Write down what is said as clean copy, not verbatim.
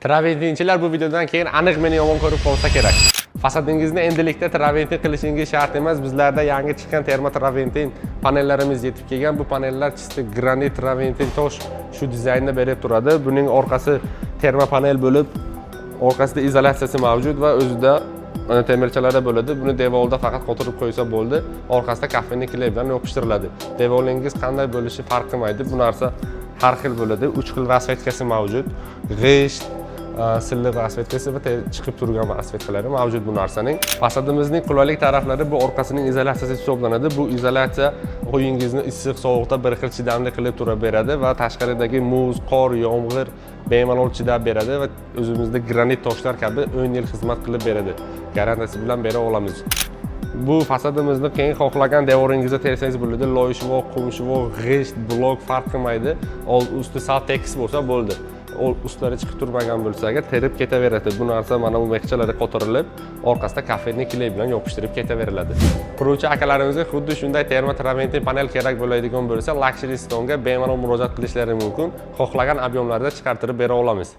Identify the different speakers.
Speaker 1: Traventinchilar bu videodan keyin aniq meni yomon ko'rib qolsa kerak. Fasadingizni endilikda traventin qilishingiz shart emas. Bizlarda yangi chiqqan termo traventin panellarimiz yetib kelgan. Bu panellar chista granit traventin tosh shu dizaynda berib turadi. Buning orqasi termo panel bo'lib, orqasida izolyatsiyasi mavjud va o'zida temirchalari bo'ladi. Buni devorda faqat qotirib qo'ysa bo'ldi. Orqasida kafenli kley bilan yopishtiriladi. Devoringiz qanday bo'lishi farq qilmaydi. Bu narsa har xil bo'ladi. 3 xil rasvetkasi mavjud. G'isht, silliq rasvetkasi va chiqib turgan rasvetkalari mavjud bu narsaning. Fasadimizning qulaylik taraflari bu orqasining izolyatsiyasi hisoblanadi. Bu izolyatsiya uyingizni issiq, sovuqda bir xil chidamli qilib turaveradi va tashqaridagi muz, qor, yomg'ir bemalol chidab beradi va o'zimizda granit toshlar kabi 10 yil xizmat qilib beradi. Garantiyasi bilan bera olamiz. Bu fasadimizni keyin xohlagan devoringizga tersangiz bo'ladi. Loyishvoq, qumshvoq, g'isht, blok farq qilmaydi. Usti sal tekis bo'lsa bo'ldi. Ustlari chiqib turmagan bo'lsa agar terib ketaveradi. Bu narsa mana bu mexchalari qotirilib, orqasida kafenli kley bilan yopishtirib ketaveriladi. Quruvchi akalarimizga xuddi shunday termo traventin panel kerak bo'ladigan bo'lsa, Luxury Stone'ga bemalol murojaat qilishlari mumkin. Xohlagan ob'yemlarda chiqartirib bera olamiz.